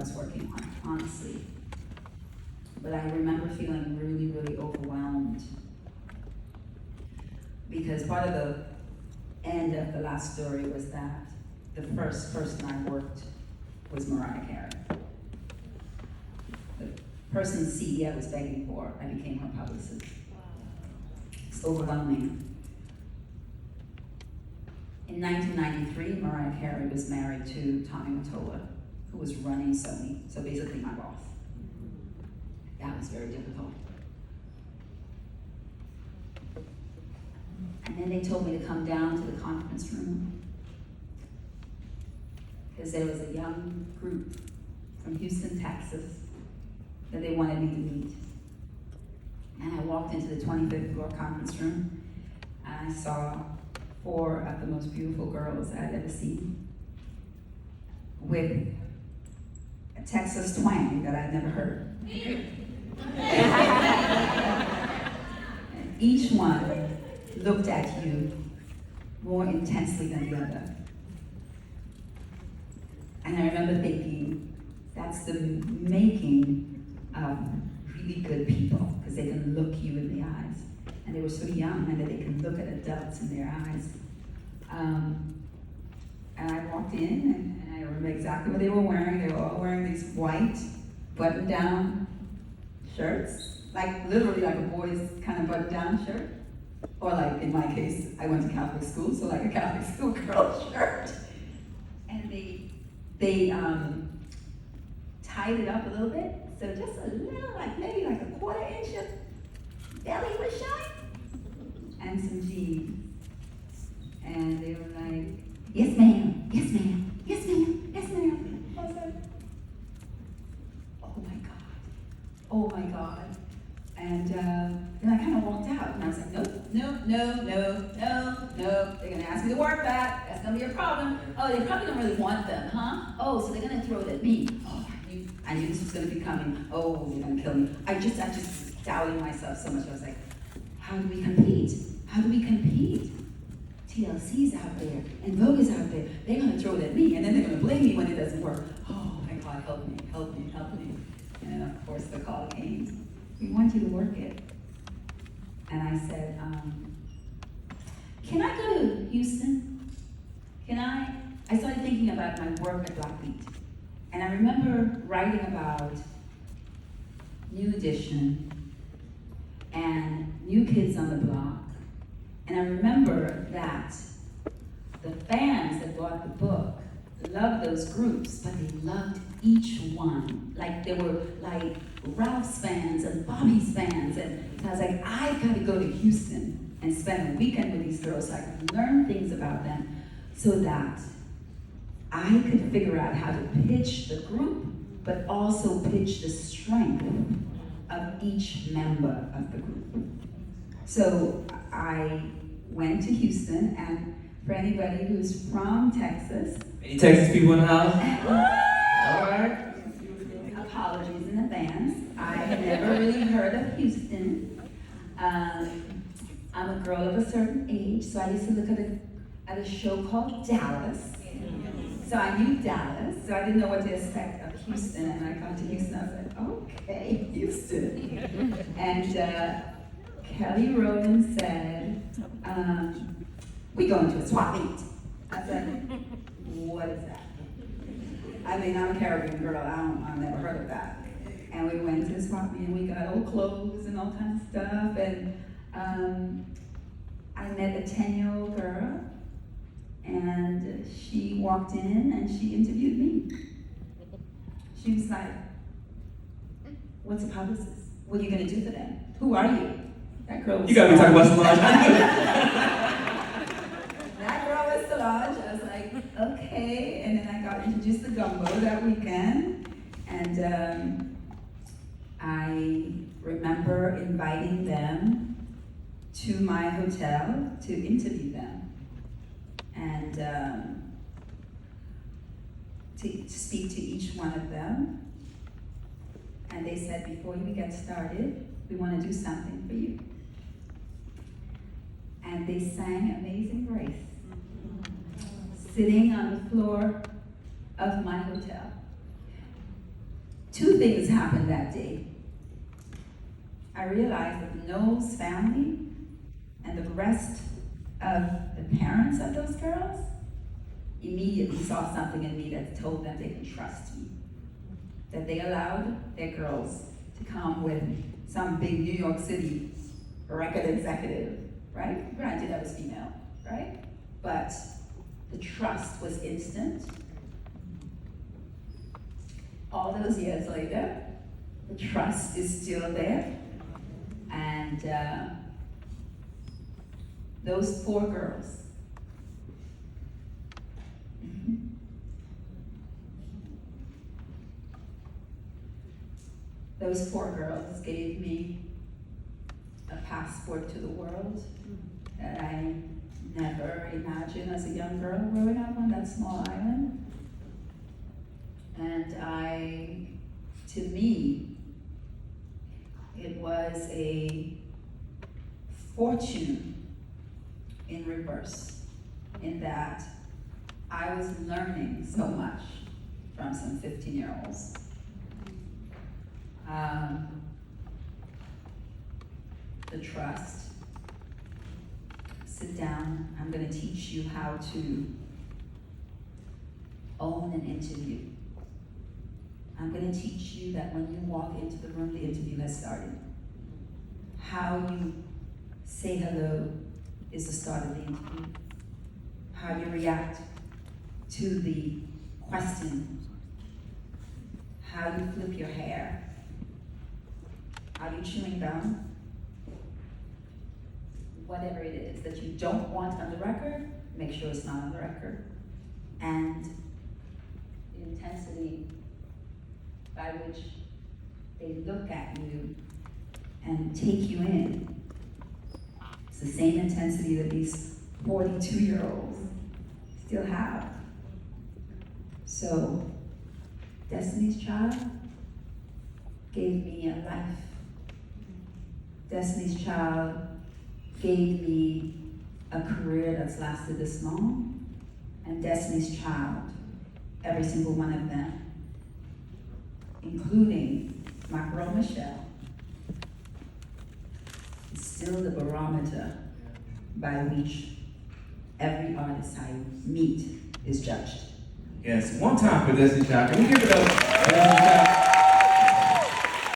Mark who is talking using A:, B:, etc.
A: was working on, honestly. But I remember feeling really, really overwhelmed because part of the end of the last story was that the first person I worked was Mariah Carey. The person's CD I was begging for, I became her publicist. It's overwhelming. In 1993, Mariah Carey was married to Tommy Mottola, who was running Sony, so basically my boss. That was very difficult. And then they told me to come down to the conference room because there was a young group from Houston, Texas that they wanted me to meet. And I walked into the 25th floor conference room and I saw 4 of the most beautiful girls I'd ever seen with a Texas twang that I'd never heard. And each one looked at you more intensely than the other. And I remember thinking, that's the making of really good people, because they can look you in the eyes. And they were so young, and that they can look at adults in their eyes. And I walked in, and I remember exactly what they were wearing. They were all wearing these white button-down shirts, like literally like a boy's kind of button-down shirt. Or like, in my case, I went to Catholic school, so like a Catholic school girl shirt. And they tied it up a little bit, so just a little, like maybe like a quarter-inch of belly was showing, and some jeans. And they were like, yes ma'am, yes ma'am, yes ma'am, yes ma'am. I was like, oh my God, oh my God. And then I kind of walked out, and I was like, nope, they're gonna ask me to work that, that's gonna be a problem. Oh, they probably don't really want them, huh? Oh, so they're gonna throw it at me. Oh, I knew this was gonna be coming. Oh, they're gonna kill me. I just doubting myself so much. I was like, how do we compete? How do we compete? TLC's out there, and Vogue is out there. They're gonna throw it at me, and then they're gonna blame me when it doesn't work. Oh my God, help me, help me, help me. And then of course the call came. We want you to work it. And I said, can I go to Houston? I started thinking about my work at Black Beat. And I remember writing about New Edition and New Kids on the Block. And I remember that the fans that bought the book loved those groups, but they loved each one. Like there were like Ralph's fans and Bobby's fans. And so I was like, I gotta go to Houston and spend a weekend with these girls so I could learn things about them so that I could figure out how to pitch the group, but also pitch the strength of each member of the group. So I went to Houston, and for anybody who's from Texas.
B: Any Texas people in the house?
A: All right. Apologies in advance. I had never really heard of Houston. I'm a girl of a certain age, so I used to look at a show called Dallas. So I knew Dallas, so I didn't know what to expect of Houston. And I got to Houston, I was like, okay, Houston. And Kelly Rowland said, we going to a swap meet. I said, what is that? I mean, I'm a Caribbean girl, I've never heard of that. And we went to a swap meet and we got old clothes and all kinds of stuff. And I met a 10-year-old girl, and she walked in and she interviewed me. She was like, what's a publicist? What are you gonna do for them? Who are you? That girl was
B: You gotta be talking about Solange.
A: That girl was Solange. I was like, okay. And then I got introduced to Gumbo that weekend. And I remember inviting them to my hotel to interview them. And to speak to each one of them. And they said, before you get started, we want to do something for you. And they sang Amazing Grace, sitting on the floor of my hotel. two things happened that day. I realized that Noel's family and the rest of the parents of those girls immediately saw something in me that told them they can trust me. That they allowed their girls to come with some big New York City record executive, right? Granted, I was female, right? But the trust was instant. All those years later, the trust is still there. And those four girls, those four girls gave me a passport to the world that I never imagined as a young girl growing up on that small island. And to me, it was a fortune in reverse, in that I was learning so much from some 15-year-olds. The trust. Sit down, I'm gonna teach you how to own an interview. I'm gonna teach you that when you walk into the room, the interview has started. How you say hello is the start of the interview. How you react to the question. How you flip your hair. Are you chewing gum? Whatever it is that you don't want on the record, make sure it's not on the record. And the intensity by which they look at you and take you in, it's the same intensity that these 42-year-olds still have. So, Destiny's Child gave me a life. Destiny's Child gave me a career that's lasted this long, and Destiny's Child, every single one of them, including my girl Michelle, is still the barometer by which every artist I meet is judged.
B: Yes, one time for Destiny Child. Can we give it up?